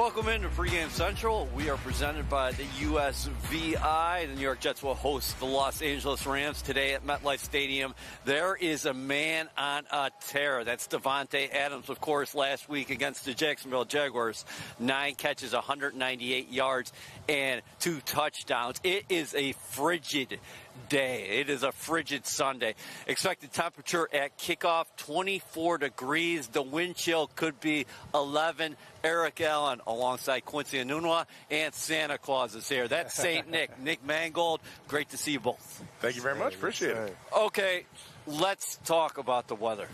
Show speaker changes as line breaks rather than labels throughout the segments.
Welcome into Pregame Central. We are presented by the USVI. The New York Jets will host the Los Angeles Rams today at MetLife Stadium. There is a man on a tear. That's Davante Adams, of course, last week against the Jacksonville Jaguars. 9 catches, 198 yards, and 2 touchdowns. It is a frigid day. It is a frigid Sunday. Expected temperature at kickoff, 24 degrees. The wind chill could be 11. Eric Allen alongside Quincy Enunwa, and Santa Claus is here. That's St. Nick Mangold. Great to see you both.
Thank you very much. Appreciate it.
Okay, let's talk about the weather.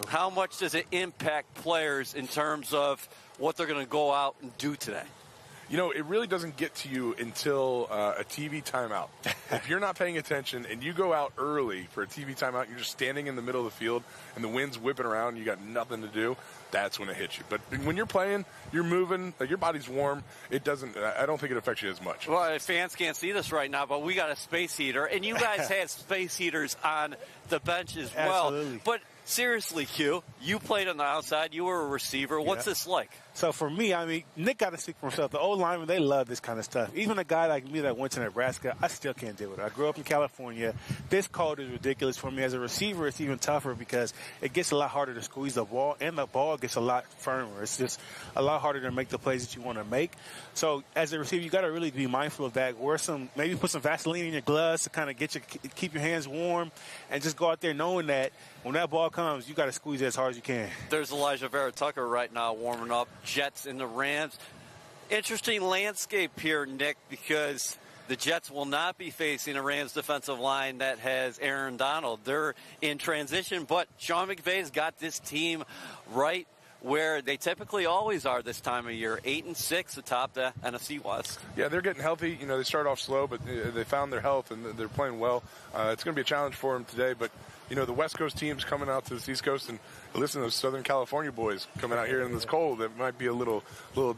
How much does it impact players in terms of what they're going to go out and do today?
You know, it really doesn't get to you until a TV timeout. If you're not paying attention and you go out early for a TV timeout, you're just standing in the middle of the field and the wind's whipping around and you got nothing to do, that's when it hits you. But when you're playing, you're moving, like your body's warm, I don't think it affects you as much.
Well, fans can't see this right now, but we got a space heater, and you guys had space heaters on the bench as well.
Absolutely.
But seriously, Q, you played on the outside. You were a receiver. What's this like?
So for me, I mean, Nick got to speak for himself. The old linemen, they love this kind of stuff. Even a guy like me that went to Nebraska, I still can't deal with it. I grew up in California. This cold is ridiculous for me. As a receiver, it's even tougher because it gets a lot harder to squeeze the ball, and the ball gets a lot firmer. It's just a lot harder to make the plays that you want to make. So as a receiver, you got to really be mindful of that. Maybe put some Vaseline in your gloves to kind of keep your hands warm, and just go out there knowing that when that ball comes, you got to squeeze it as hard as you can.
There's Elijah Vera Tucker right now warming up. Jets and the Rams. Interesting landscape here, Nick, because the Jets will not be facing a Rams defensive line that has Aaron Donald. They're in transition, but Sean McVay's got this team right where they typically always are this time of year, 8-6 atop the NFC West.
Yeah, they're getting healthy. You know, they start off slow, but they found their health and they're playing well. It's going to be a challenge for them today, but you know, the West Coast teams coming out to the East Coast, and listen to those Southern California boys coming out here in this cold, that might be a little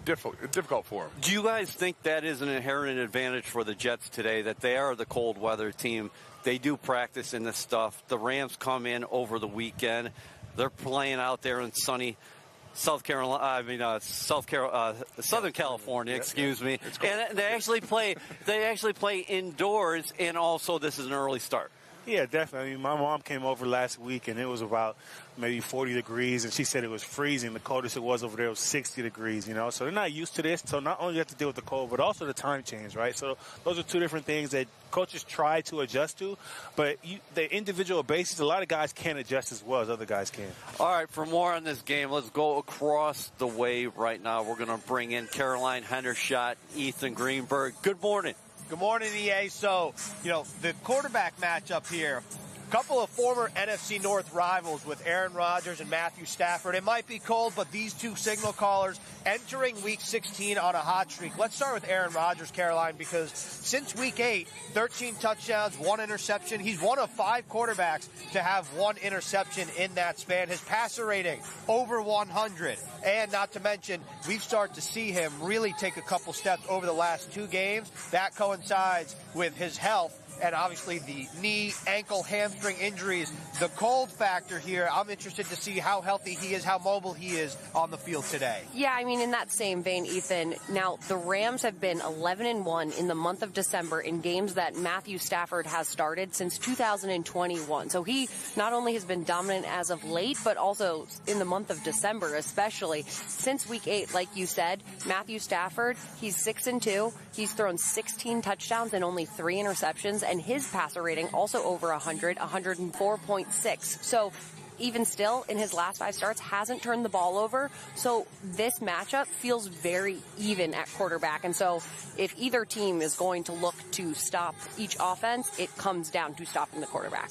difficult for them.
Do you guys think that is an inherent advantage for the Jets today, that they are the cold weather team? They do practice in this stuff. The Rams come in over the weekend. They're playing out there in sunny Southern California, excuse me. And they actually play indoors, and also this is an early start.
Yeah, definitely. I mean, my mom came over last week, and it was about maybe 40 degrees, and she said it was freezing. The coldest it was over there was 60 degrees, you know. So they're not used to this. So not only do you have to deal with the cold, but also the time change, right? So those are two different things that coaches try to adjust to. But the individual basis, a lot of guys can't adjust as well as other guys can.
All right, for more on this game, let's go across the way right now. We're going to bring in Caroline Hendershot, Ethan Greenberg. Good morning.
Good morning, EA. So, you know, the quarterback matchup here, a couple of former NFC North rivals with Aaron Rodgers and Matthew Stafford. It might be cold, but these two signal callers entering Week 16 on a hot streak. Let's start with Aaron Rodgers, Caroline, because since Week 8, 13 touchdowns, 1 interception. He's one of 5 quarterbacks to have 1 interception in that span. His passer rating, over 100. And not to mention, we've started to see him really take a couple steps over the last 2 games. That coincides with his health. And obviously the knee, ankle, hamstring injuries, the cold factor here. I'm interested to see how healthy he is, how mobile he is on the field today.
Yeah, I mean, in that same vein, Ethan, now the Rams have been 11-1 in the month of December in games that Matthew Stafford has started since 2021. So he not only has been dominant as of late, but also in the month of December, especially since Week 8, like you said. Matthew Stafford, he's 6-2. He's thrown 16 touchdowns and only 3 interceptions. And his passer rating also over 100, 104.6. So even still, in his last 5 starts, hasn't turned the ball over. So this matchup feels very even at quarterback. And so if either team is going to look to stop each offense, it comes down to stopping the quarterback.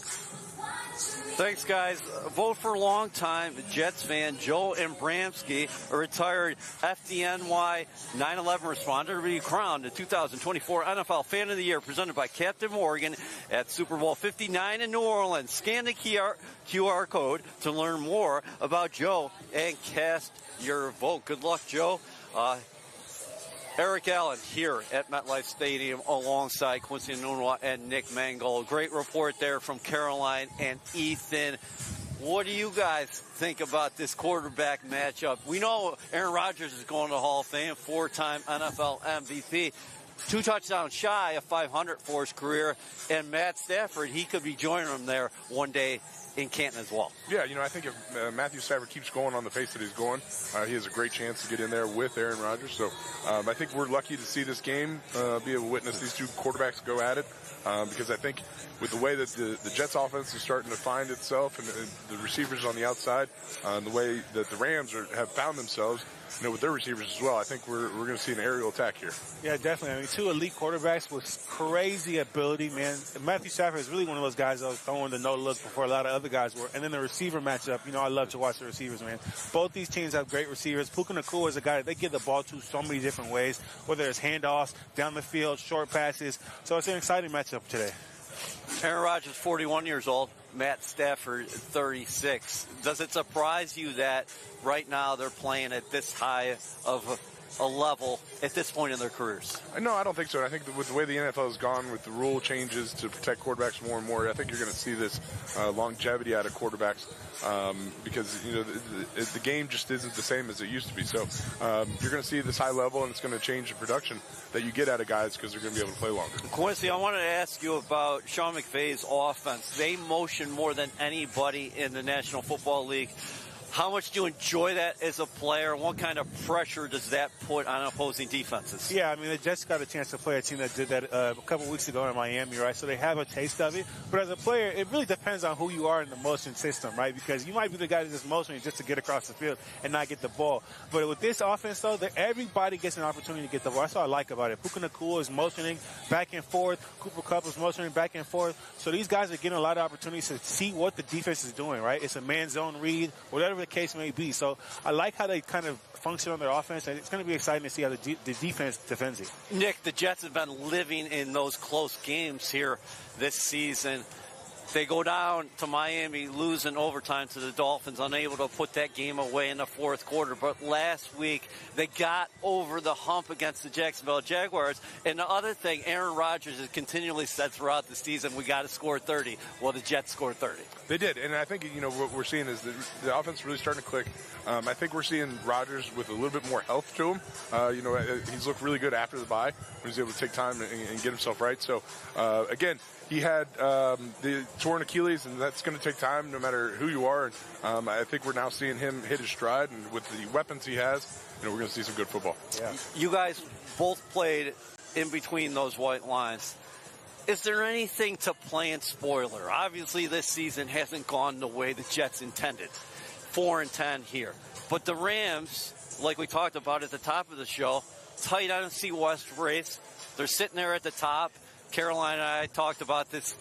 Thanks, guys. Vote for longtime Jets fan Joe Abramsky, a retired FDNY 9/11 responder, to be crowned the 2024 NFL Fan of the Year, presented by Captain Morgan at Super Bowl 59 in New Orleans. Scan the QR code to learn more about Joe and cast your vote. Good luck, Joe. Eric Allen here at MetLife Stadium alongside Quincy Enunwa and Nick Mangold. Great report there from Caroline and Ethan. what do you guys think about this quarterback matchup? We know Aaron Rodgers is going to the Hall of Fame, 4-time NFL MVP. 2 touchdowns shy of 500 for his career. And Matt Stafford, he could be joining him there one day in Canton as well.
Yeah, I think if Matthew Stafford keeps going on the pace that he's going, he has a great chance to get in there with Aaron Rodgers. So I think we're lucky to see this game, be able to witness these 2 quarterbacks go at it, because I think with the way that the Jets offense is starting to find itself and the receivers on the outside, the way that the Rams have found themselves, with their receivers as well, I think we're going to see an aerial attack here.
Yeah, definitely. I mean, 2 elite quarterbacks with crazy ability, man. Matthew Stafford is really one of those guys that was throwing the no-look before a lot of other guys were. And then the receiver matchup, I love to watch the receivers, man. Both these teams have great receivers. Puka Nacua is a guy that they give the ball to so many different ways, whether it's handoffs, down the field, short passes. So it's an exciting matchup today.
Aaron Rodgers, 41 years old. Matt Stafford, 36. Does it surprise you that right now they're playing at this high of a level at this point in their careers?
No, I don't think so. I think with the way the NFL has gone with the rule changes to protect quarterbacks more and more, I think you're going to see this longevity out of quarterbacks because the game just isn't the same as it used to be. So you're going to see this high level, and it's going to change the production that you get out of guys because they're going to be able to play longer.
Quincy, I wanted to ask you about Sean McVay's offense. They motion more than anybody in the National Football League. How much do you enjoy that as a player? What kind of pressure does that put on opposing defenses?
Yeah, I mean, they just got a chance to play a team that did that a couple weeks ago in Miami, right? So they have a taste of it. But as a player, it really depends on who you are in the motion system, right? Because you might be the guy that's just motioning just to get across the field and not get the ball. But with this offense, though, everybody gets an opportunity to get the ball. That's what I like about it. Puka Nacua is motioning back and forth. Cooper Kupp is motioning back and forth. So these guys are getting a lot of opportunities to see what the defense is doing, right? It's a man zone read, whatever the case may be. So I like how they kind of function on their offense, and it's going to be exciting to see how the defense defends it.
Nick, the Jets have been living in those close games here this season. They go down to Miami, lose in overtime to the Dolphins, unable to put that game away in the 4th quarter. But last week, they got over the hump against the Jacksonville Jaguars. And the other thing, Aaron Rodgers has continually said throughout the season, we got to score 30. Well, the Jets scored 30.
They did, and I think what we're seeing is the offense is really starting to click. I think we're seeing Rodgers with a little bit more health to him. He's looked really good after the bye when he's able to take time and get himself right. So, again, he had the torn Achilles, and that's going to take time no matter who you are. And I think we're now seeing him hit his stride, and with the weapons he has, we're going to see some good football.
Yeah.
You guys both played in between those white lines. Is there anything to plan spoiler? Obviously, this season hasn't gone the way the Jets intended. 4-10 here. But the Rams, like we talked about at the top of the show, tight NFC West race. They're sitting there at the top. Caroline and I talked about this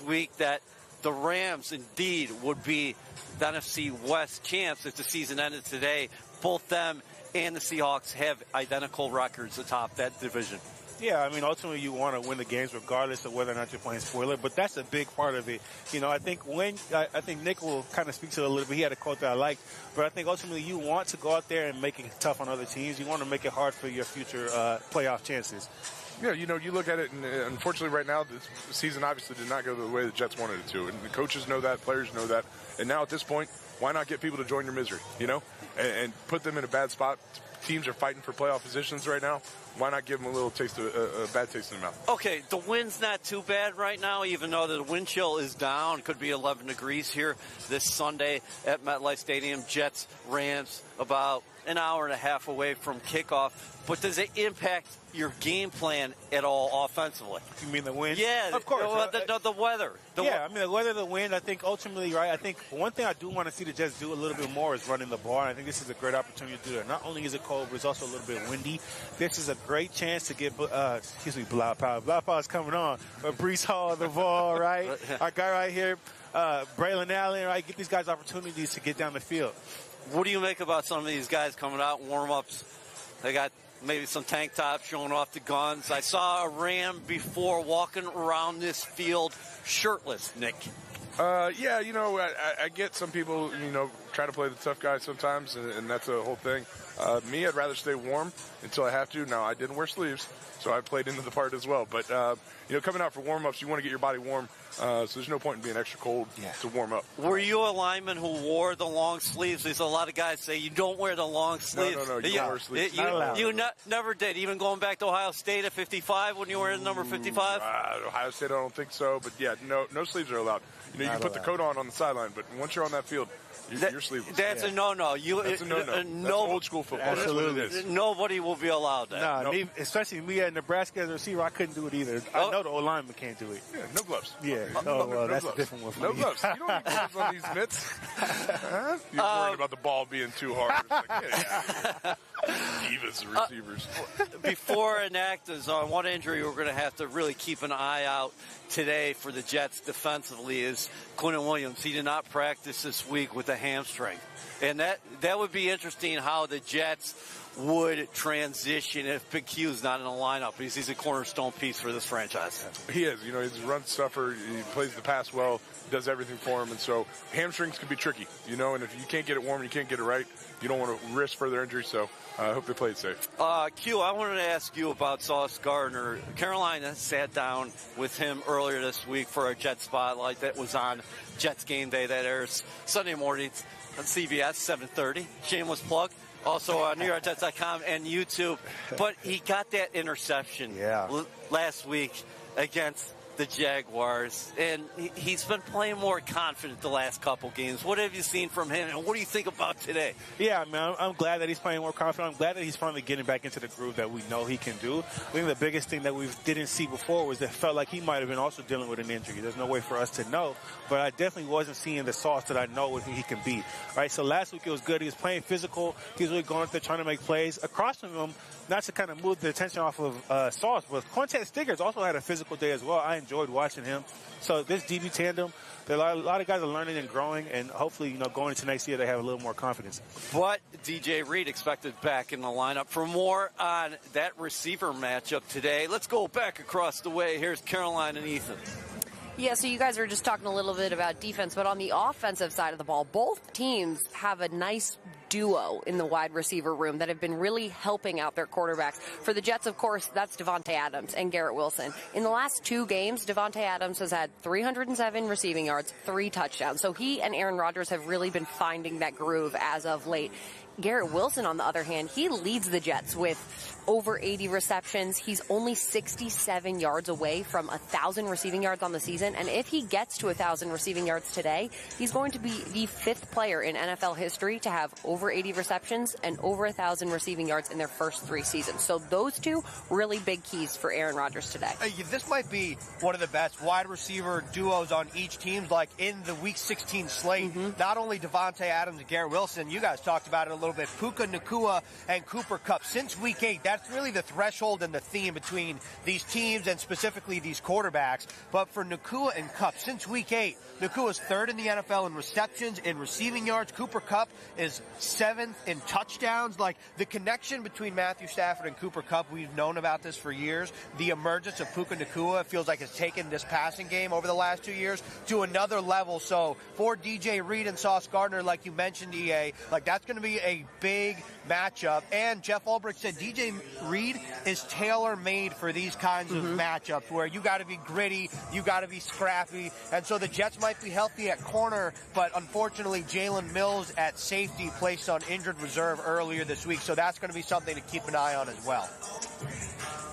week that the Rams indeed would be the NFC West champs if the season ended today. Both them and the Seahawks have identical records atop that division.
Yeah, I mean, ultimately you want to win the games regardless of whether or not you're playing spoiler, but that's a big part of it. I think I think Nick will kind of speak to it a little bit. He had a quote that I liked, but I think ultimately you want to go out there and make it tough on other teams. You want to make it hard for your future playoff chances.
Yeah, you look at it, and unfortunately right now, this season obviously did not go the way the Jets wanted it to. And the coaches know that, players know that. And now at this point, why not get people to join your misery, and put them in a bad spot? Teams are fighting for playoff positions right now. Why not give them a little taste of a bad taste in the mouth?
Okay, the wind's not too bad right now, even though the wind chill is down. It could be 11 degrees here this Sunday at MetLife Stadium. Jets, Rams, about an hour and a half away from kickoff. But does it impact your game plan at all offensively?
You mean the wind?
Yeah,
of course.
The weather.
I mean, the weather, the wind, I think ultimately, right, I think one thing I do want to see the Jets do a little bit more is running the ball. And I think this is a great opportunity to do that. Not only is it cold, but it's also a little bit windy. This is a great chance to get, Bilal Powell. Bilal Powell is coming on. Breece Hall, the ball, right? Our guy right here, Braylon Allen, right? Get these guys opportunities to get down the field.
What do you make about some of these guys coming out in warm-ups? They got maybe some tank tops showing off the guns. I saw a Ram before walking around this field shirtless, Nick.
I get some people, try to play the tough guy sometimes, and that's a whole thing. Me, I'd rather stay warm until I have to. Now, I didn't wear sleeves, so I played into the part as well. But, coming out for warm-ups, you want to get your body warm, so there's no point in being extra cold to warm up.
Were you a lineman who wore the long sleeves? There's a lot of guys say you don't wear the long sleeves.
No, you don't wear sleeves.
You never did, even going back to Ohio State at 55 when you were in number 55?
Ohio State, I don't think so. But, yeah, no sleeves are allowed. You can put the coat on the sideline, but once you're on that field, you're sleeveless.
That's a no-no.
That's a no-no. That's old school football.
Absolutely.
Nobody will be allowed that.
No, especially me at Nebraska as a receiver, I couldn't do it either. I know the O-lineman can't do it.
Yeah, no gloves.
Yeah, that's a different one for me.
No gloves. You don't need gloves on these mitts. You're worried about the ball being too hard. Divas receivers.
Before and actors on one injury we're going to have to really keep an eye out today for the Jets defensively is Quinton Williams. He did not practice this week with a hamstring. And that would be interesting how the Jets would transition if Big Q's not in the lineup, because he's a cornerstone piece for this franchise.
He is. He's a run stuffer. He plays the pass well, does everything for him. And so hamstrings can be tricky, and if you can't get it warm and you can't get it right, you don't want to risk further injury. So I hope they play it safe.
Q, I wanted to ask you about Sauce Gardner. Carolina sat down with him earlier this week for a Jet Spotlight that was on Jets Game Day that airs Sunday mornings on CBS, 7:30. Shameless plug. Also on NewYorkJets.com and YouTube. But he got that interception last week against the Jaguars, and he's been playing more confident the last couple games. What have you seen from him, and what do you think about today?
Yeah, man, I'm glad that he's playing more confident. I'm glad that he's finally getting back into the groove that we know he can do. I think the biggest thing that we didn't see before was that it felt like he might have been also dealing with an injury. There's no way for us to know, but I definitely wasn't seeing the Sauce that I know he can be. Right, so last week it was good. He was playing physical. He was really going up there trying to make plays. Across from him, not to kind of move the attention off of Sauce, but Quintez Stiggers also had a physical day as well. I enjoyed watching him. So this DB tandem, a lot of guys are learning and growing, and hopefully, going into next year, they have a little more confidence.
But DJ Reed expected back in the lineup. For more on that receiver matchup today, let's go back across the way. Here's Caroline and Ethan.
Yeah, so you guys were just talking a little bit about defense, but on the offensive side of the ball, both teams have a nice duo in the wide receiver room that have been really helping out their quarterbacks. For the Jets, of course, that's Devontae Adams and Garrett Wilson. In the last 2 games, Devontae Adams has had 307 receiving yards, 3 touchdowns. So he and Aaron Rodgers have really been finding that groove as of late. Garrett Wilson, on the other hand, he leads the Jets with over 80 receptions. He's only 67 yards away from 1,000 receiving yards on the season. And if he gets to 1,000 receiving yards today, he's going to be the 5th player in NFL history to have over 80 receptions and over 1,000 receiving yards in their first 3 seasons. So those 2 really big keys for Aaron Rodgers today.
This might be one of the best wide receiver duos on each team, like in the Week 16 slate. Not only Devontae Adams and Garrett Wilson, you guys talked about it a little bit, Puka Nacua and Cooper Kupp. Since Week 8, that's really the threshold and the theme between these teams and specifically these quarterbacks. But for Nacua and Kupp, since Week 8, Nacua's 3rd in the NFL in receptions, in receiving yards. Cooper Kupp is 7th in touchdowns. Like, the connection between Matthew Stafford and Cooper Kupp, we've known about this for years. The emergence of Puka Nacua feels like has taken this passing game over the last 2 years to another level. So for DJ Reed and Sauce Gardner, like you mentioned, EA, like that's going to be a big matchup. And Jeff Ulbrich said DJ Reed is tailor-made for these kinds of matchups where you got to be gritty, you got to be scrappy. And so the Jets might be healthy at corner, but unfortunately Jalen Mills at safety placed on injured reserve earlier this week. So that's going to be something to keep an eye on as well.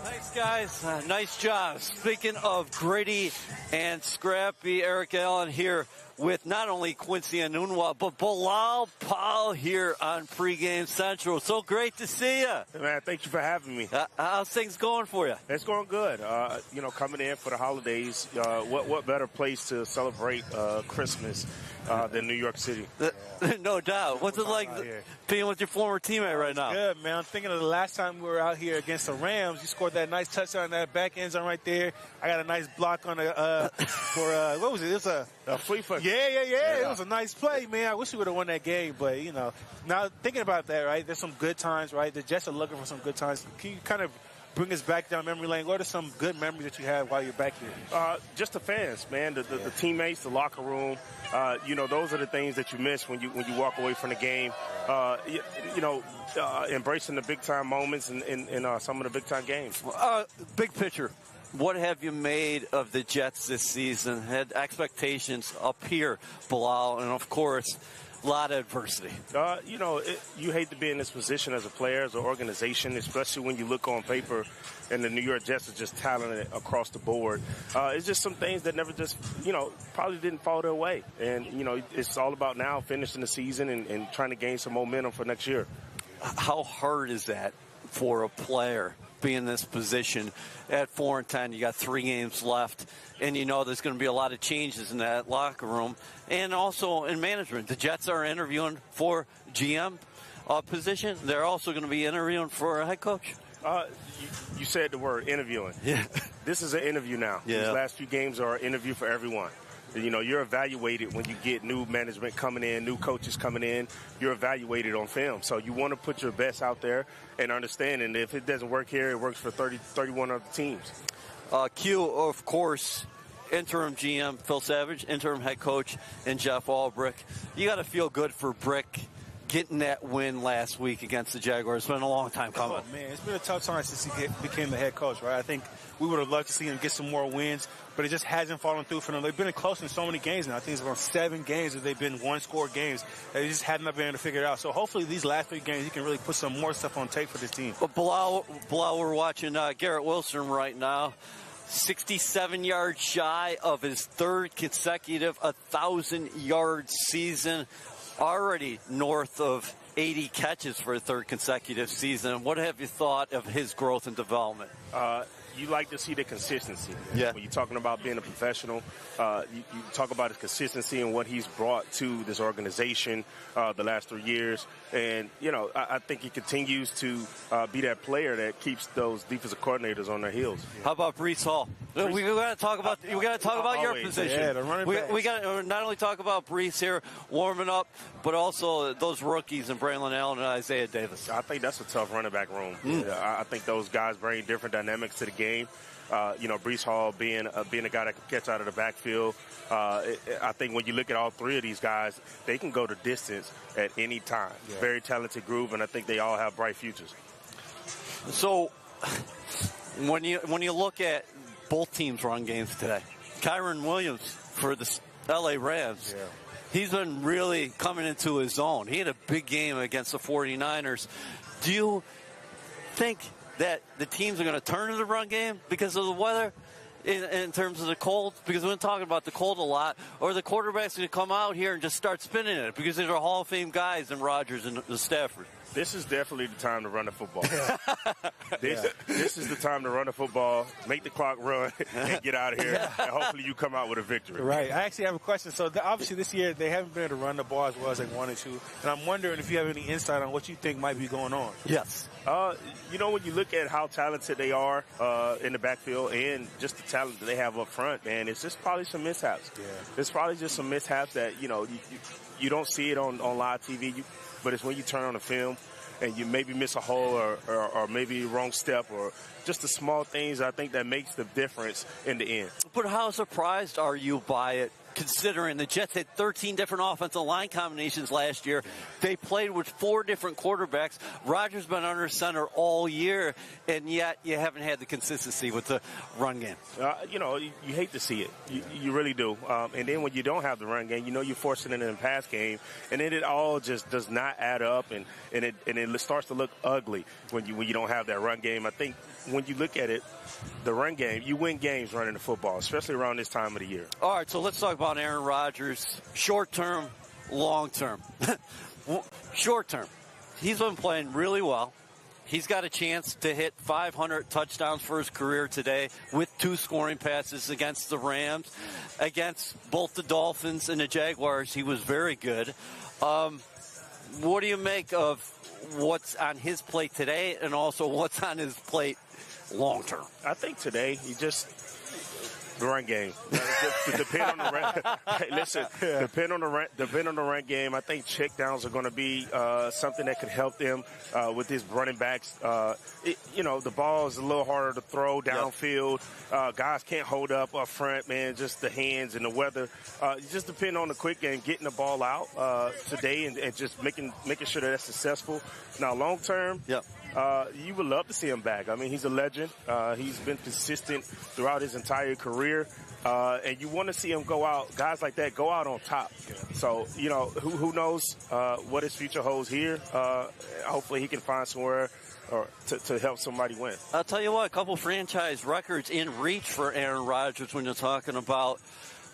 Thanks, guys. Nice job. Speaking of gritty and scrappy, Eric Allen here with not only Quincy Enunwa, but Bilal Powell here on Pregame Central. So great to see you.
Man, thank you for having me.
How's things going for you?
It's going good. Coming in for the holidays, what better place to celebrate Christmas than New York City?
No doubt. What's it like being with your former teammate right now?
Good, man. I'm thinking of the last time we were out here against the Rams. You scored that nice touchdown, that back end zone right there. I got a nice block on the what was it? It was a
free foot.
Yeah. It was a nice play, man. I wish we would have won that game, but now thinking about that, right? There's some good times, right? The Jets are looking for some good times. Can you kind of bring us back down memory lane. What are some good memories that you have while you're back here?
Just the fans, man, the teammates, the locker room. Those are the things that you miss when you walk away from the game. Embracing the big time moments in some of the big time games.
Big picture. What have you made of the Jets this season? Had expectations up here, Bilal, and of course, a lot of adversity.
You hate to be in this position as a player, as an organization, especially when you look on paper and the New York Jets are just talented across the board. It's just some things that never just, probably didn't fall their way. And, it's all about now finishing the season and trying to gain some momentum for next year.
How hard is that for a player? Be in this position at 4-10. You got 3 games left, and there's going to be a lot of changes in that locker room and also in management. The Jets are interviewing for GM position. They're also going to be interviewing for a head coach.
You said the word interviewing.
Yeah.
This is an interview now.
Yeah.
These last few games are an interview for everyone. You're evaluated when you get new management coming in, new coaches coming in. You're evaluated on film. So you want to put your best out there and understand. And if it doesn't work here, it works for 31 other teams.
Q, of course, interim GM Phil Savage, interim head coach, and Jeff Albrick. You got to feel good for Brick getting that win last week against the Jaguars. It's been a long time coming.
Oh, man, it's been a tough time since he became the head coach, right? I think we would have loved to see him get some more wins, but it just hasn't fallen through for them. They've been close in so many games now. I think it's around 7 games that they've been one-score games. They just hadn't been able to figure it out. So hopefully these last 3 games, he can really put some more stuff on tape for this team.
But Bilal, we're watching Garrett Wilson right now. 67 yards shy of his 3rd consecutive 1,000-yard season. Already north of 80 catches for a 3rd consecutive season. What have you thought of his growth and development?
You like to see the consistency.
Yeah.
When you're talking about being a professional, you talk about his consistency and what he's brought to this organization the last 3 years. And, I think he continues to be that player that keeps those defensive coordinators on their heels.
How about Breece Hall? We got to talk about your position.
Yeah, the running backs.
We got to not only talk about Breece here warming up, but also those rookies and Braylon Allen and Isaiah Davis.
I think that's a tough running back room. I think those guys bring different dynamics to the game. Breece Hall being a guy that can catch out of the backfield. I think when you look at all 3 of these guys, they can go the distance at any time. Yeah. Very talented group, and I think they all have bright futures.
So when you look at both teams' run games today, Kyron Williams for the LA Rams, he's been really coming into his own. He had a big game against the 49ers. Do you think that the teams are going to turn to the run game because of the weather in terms of the cold? Because we've been talking about the cold a lot. Or the quarterback's going to come out here and just start spinning it because these are Hall of Fame guys and Rodgers and Stafford.
This is definitely the time to run the football. This is the time to run the football, make the clock run, and get out of here. And hopefully you come out with a victory.
Right. I actually have a question. So obviously this year they haven't been able to run the ball as well as they wanted to. And I'm wondering if you have any insight on what you think might be going on.
Yes.
When you look at how talented they are in the backfield and just the talent that they have up front, man, it's just probably some mishaps.
Yeah.
It's probably just some mishaps that, you don't see it on live TV, but it's when you turn on the film and you maybe miss a hole or maybe wrong step or just the small things, I think that makes the difference in the end.
But how surprised are you by it, considering the Jets had 13 different offensive line combinations last year? They played with 4 different quarterbacks. Rodgers been under center all year, and yet you haven't had the consistency with the run game.
You hate to see it. You really do. And then when you don't have the run game, you're forcing it in the pass game, and then it all just does not add up, and it starts to look ugly when you don't have that run game. I think when you look at it, the run game, you win games running the football, especially around this time of the year.
All right, so let's talk about Aaron Rodgers. Short term, long term. Short term, he's been playing really well. He's got a chance to hit 500 touchdowns for his career today with 2 scoring passes against the Rams. Against both the Dolphins and the Jaguars, he was very good. What do you make of what's on his plate today and also what's on his plate long term?
I think today The run game. Depend on the run. Hey, listen, depend on the run game. I think check downs are going to be something that could help them with these running backs. The ball is a little harder to throw downfield. Guys can't hold up front, man. Just the hands and the weather. You just depend on the quick game, getting the ball out today, and just making sure that that's successful. Now, long term. Yep. You would love to see him back. I mean, he's a legend. He's been consistent throughout his entire career. And you want to see him go out, guys like that, go out on top. So, who knows what his future holds here. Hopefully he can find somewhere to help somebody win.
I'll tell you what, a couple franchise records in reach for Aaron Rodgers when you're talking about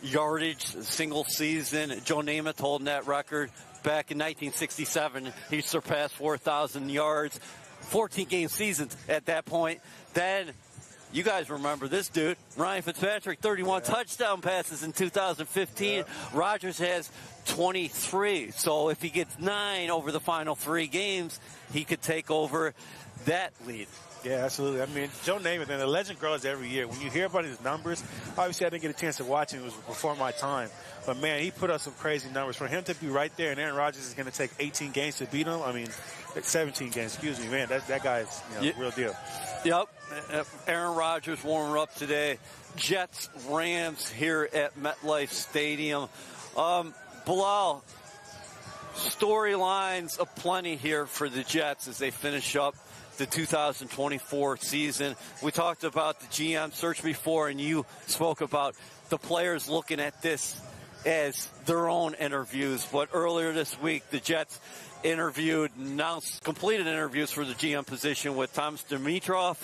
yardage, single season. Joe Namath holding that record. Back in 1967, he surpassed 4,000 yards. 14-game seasons at that point. Then you guys remember this dude, Ryan Fitzpatrick, 31 touchdown passes in 2015. Yeah. Rodgers has 23. So if he gets 9 over the final 3 games, he could take over that lead.
Yeah, absolutely. I mean, Joe Namath, and the legend grows every year. When you hear about his numbers, obviously I didn't get a chance to watch him. It was before my time. But, man, he put up some crazy numbers. For him to be right there, and Aaron Rodgers is going to take 18 games to beat him. I mean, 17 games, excuse me, man. That guy is real deal.
Yep. Aaron Rodgers warming up today. Jets, Rams here at MetLife Stadium. Bilal, storylines aplenty here for the Jets as they finish up the 2024 season. We talked about the GM search before, and you spoke about the players looking at this as their own interviews. But earlier this week, the Jets completed interviews for the GM position with Thomas Dimitroff,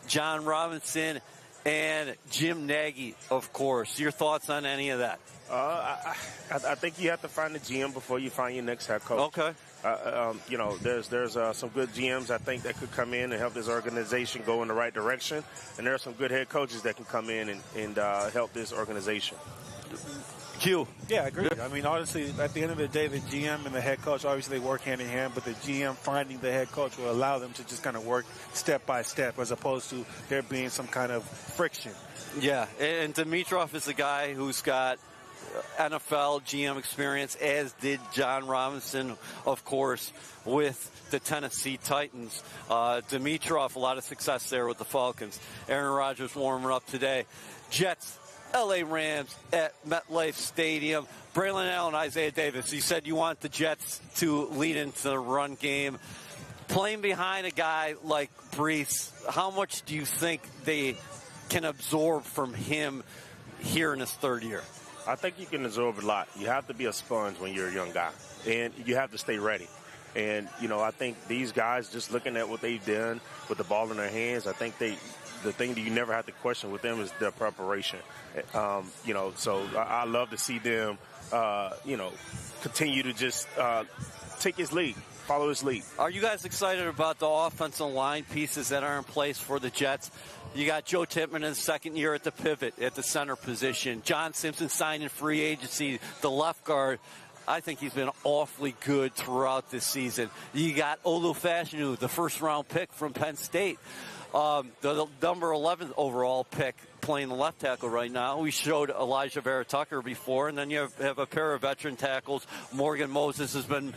John Robinson, and Jim Nagy, of course. Your thoughts on any of that?
I think you have to find the GM before you find your next head coach.
Okay.
There's some good GMs, I think, that could come in and help this organization go in the right direction. And there are some good head coaches that can come in and help this organization.
Q.
Yeah, I agree. I mean, honestly, at the end of the day, the GM and the head coach, obviously they work hand in hand, but the GM finding the head coach will allow them to just kind of work step by step as opposed to there being some kind of friction.
Yeah, and Dimitroff is a guy who's got NFL GM experience, as did John Robinson, of course, with the Tennessee Titans. Dimitroff, a lot of success there with the Falcons. Aaron Rodgers warming up today. Jets, LA Rams at MetLife Stadium. Braylon Allen, Isaiah Davis, you said you want the Jets to lead into the run game. Playing behind a guy like Brees, how much do you think they can absorb from him here in his third year?
I think you can absorb a lot. You have to be a sponge when you're a young guy, and you have to stay ready. And, I think these guys, just looking at what they've done with the ball in their hands, I think the thing that you never have to question with them is their preparation. So I love to see them, continue to just take his lead, follow his lead.
Are you guys excited about the offensive line pieces that are in place for the Jets? You got Joe Tippmann in his second year at the pivot at the center position. John Simpson signed in free agency, the left guard. I think he's been awfully good throughout this season. You got Olu Fashanu, the first-round pick from Penn State, the number 11 overall pick, playing the left tackle right now. We showed Elijah Vera Tucker before, and then you have a pair of veteran tackles. Morgan Moses has been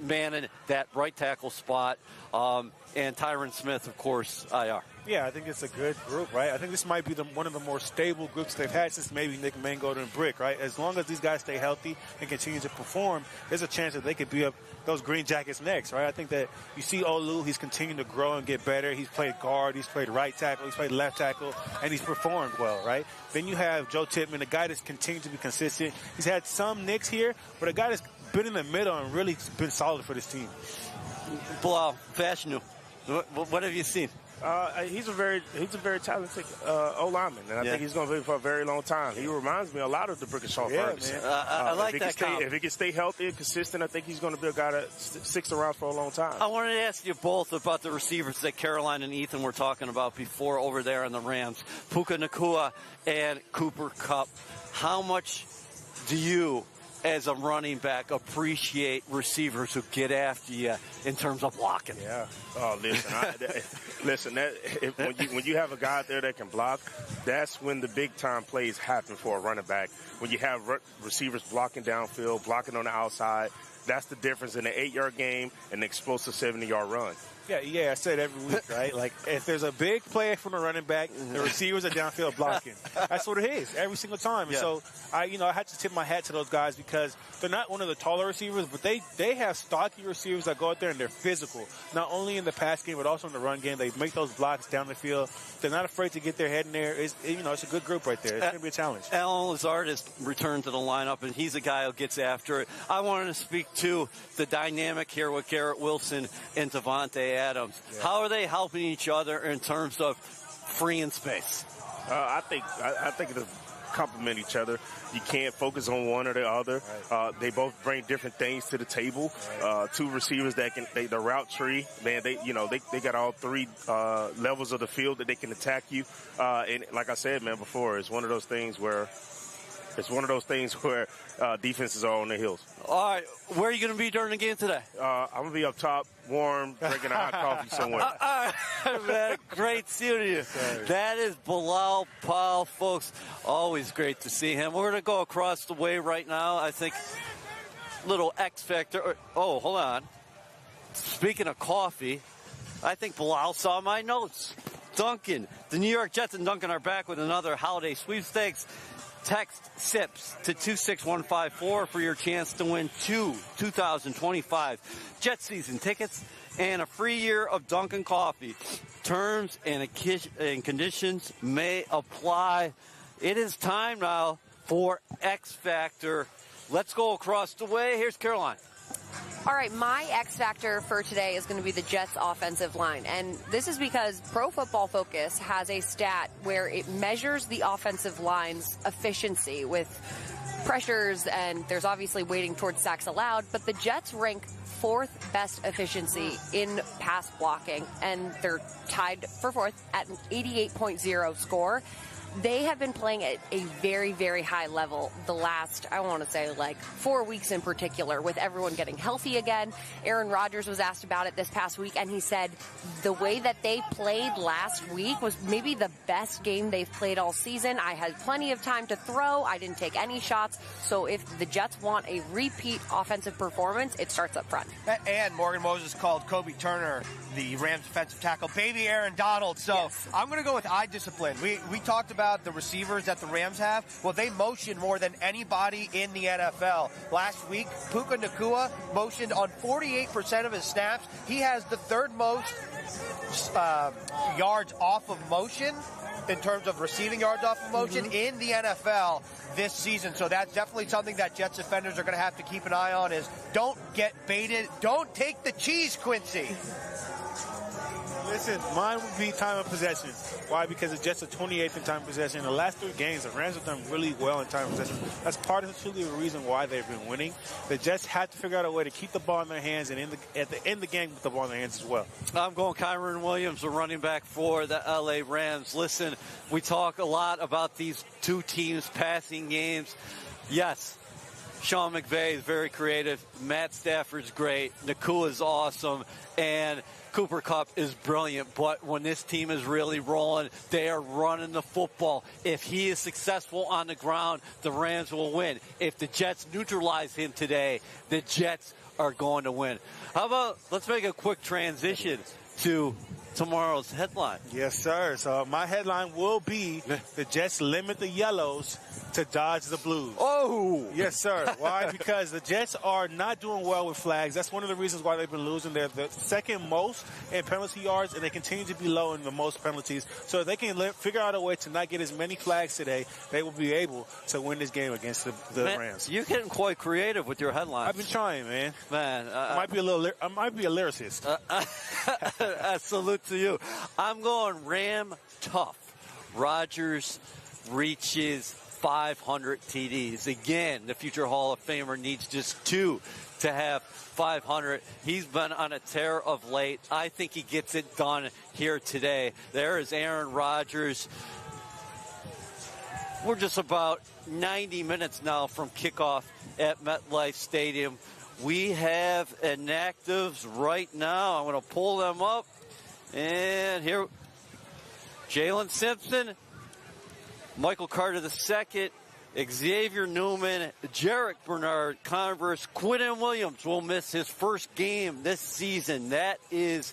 manning that right tackle spot, and Tyron Smith, of course, IR.
Yeah, I think it's a good group, right? I think this might be one of the more stable groups they've had since maybe Nick Mangold and Brick, right? As long as these guys stay healthy and continue to perform, there's a chance that they could be up those Green Jackets next, right? I think that you see Olu, he's continuing to grow and get better. He's played guard, he's played right tackle, he's played left tackle, and he's performed well, right? Then you have Joe Tippmann, a guy that's continued to be consistent. He's had some nicks here, but a guy that's been in the middle and really been solid for this team.
Bilal, Fashanu, what have you seen?
He's a very talented O-lineman, and I think he's going to be for a very long time. He reminds me a lot of the Brickenshaw Ferguson.
I like that comment.
If he can stay healthy and consistent, I think he's going to be a guy that sticks around for a long time.
I wanted to ask you both about the receivers that Caroline and Ethan were talking about before over there in the Rams, Puka Nacua and Cooper Kupp. How much do you as a running back, appreciate receivers who get after you in terms of blocking.
Yeah. Oh, listen. When you have a guy out there that can block, that's when the big time plays happen for a running back. When you have receivers blocking downfield, blocking on the outside, that's the difference in an 8-yard game and an explosive 70-yard run.
Yeah, I say it every week, right? Like, if there's a big play from the running back, the receivers are downfield blocking. That's what it is every single time. And so, I had to tip my hat to those guys because they're not one of the taller receivers, but they have stocky receivers that go out there and they're physical. Not only in the pass game, but also in the run game. They make those blocks down the field. They're not afraid to get their head in there. It's a good group right there. It's going to be a challenge.
Alan Lazard has returned to the lineup, and he's a guy who gets after it. I wanted to speak to the dynamic here with Garrett Wilson and Devontae Adams. Yeah. How are they helping each other in terms of freeing space?
I think they complement each other. You can't focus on one or the other. Right. They both bring different things to the table. Right. Two receivers that the route tree, man. They got all three levels of the field that they can attack you. And like I said, man, before, it's one of those things where defenses are on their heels.
All right, where are you going to be during the game today?
I'm going to be up top, warm, drinking a hot coffee somewhere.
Man, great seeing you. That is Bilal Powell, folks. Always great to see him. We're going to go across the way right now. I think little X factor. Oh, hold on. Speaking of coffee, I think Bilal saw my notes. Duncan, the New York Jets and Duncan are back with another holiday sweepstakes. Text SIPS to 26154 for your chance to win 2025 Jet season tickets and a free year of Dunkin' coffee. Terms and conditions may apply. It is time now for X Factor. Let's go across the way. Here's Caroline.
All right, my X factor for today is going to be the Jets offensive line. And this is because Pro Football Focus has a stat where it measures the offensive line's efficiency with pressures, and there's obviously weighting towards sacks allowed, but the Jets rank 4th best efficiency in pass blocking, and they're tied for 4th at an 88.0 score. They have been playing at a very, very high level the last, I want to say, 4 weeks in particular, with everyone getting healthy again. Aaron Rodgers was asked about it this past week, and he said the way that they played last week was maybe the best game they've played all season. I had plenty of time to throw. I didn't take any shots. So if the Jets want a repeat offensive performance, it starts up front.
And Morgan Moses called Kobe Turner, the Rams defensive tackle, baby Aaron Donald. So yes. I'm going to go with eye discipline. We talked about the receivers that the Rams have. Well, they motion more than anybody in the NFL. Last week, Puka Nacua motioned on 48% of his snaps. He has the 3rd most yards off of motion in terms of receiving yards off of motion in the NFL this season. So that's definitely something that Jets defenders are going to have to keep an eye on is don't get baited. Don't take the cheese, Quincy.
Listen, mine would be time of possession. Why? Because the Jets are 28th in time of possession. In the last 3 games, the Rams have done really well in time of possession. That's part of the reason why they've been winning. The Jets had to figure out a way to keep the ball in their hands and at the end of the game with the ball in their hands as well. I'm
going Kyron Williams, the running back for the LA Rams. Listen, we talk a lot about these two teams' passing games. Yes, Sean McVay is very creative. Matt Stafford's great. Nacua is awesome. And Cooper Kupp is brilliant, but when this team is really rolling, they are running the football. If he is successful on the ground, the Rams will win. If the Jets neutralize him today, the Jets are going to win. How about let's make a quick transition to tomorrow's headline.
Yes, sir. So my headline will be the Jets limit the yellows to dodge the blues.
Oh!
Yes, sir. Why? Because the Jets are not doing well with flags. That's one of the reasons why they've been losing. They're the 2nd most in penalty yards, and they continue to be low in the most penalties. So if they can figure out a way to not get as many flags today, they will be able to win this game against the Rams.
You're getting quite creative with your headlines.
I've been trying, man. I might be a lyricist.
Salute to you. I'm going Ram tough. Rodgers reaches 500 TDs. Again, the future Hall of Famer needs just 2 to have 500. He's been on a tear of late. I think he gets it done here today. There is Aaron Rodgers. We're just about 90 minutes now from kickoff, at MetLife Stadium. We have inactives right now. I'm going to pull them up. And here, Jalen Simpson, Michael Carter II, Xavier Newman, Jarek Bernard, Converse, Quinnen Williams will miss his first game this season. That is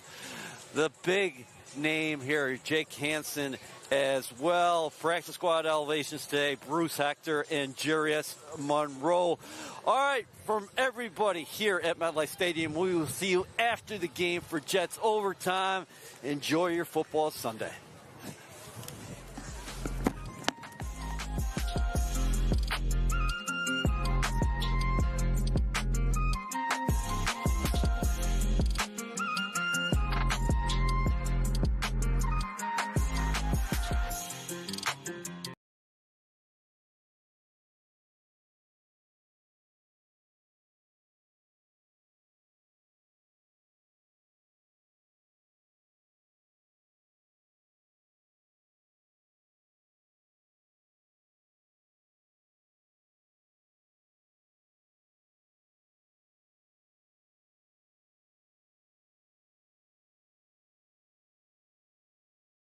the big name here. Jake Hansen as well. Practice squad elevations today, Bruce Hector and Jarius Monroe. All right, from everybody here at MetLife Stadium, we will see you after the game for Jets Overtime. Enjoy your football Sunday.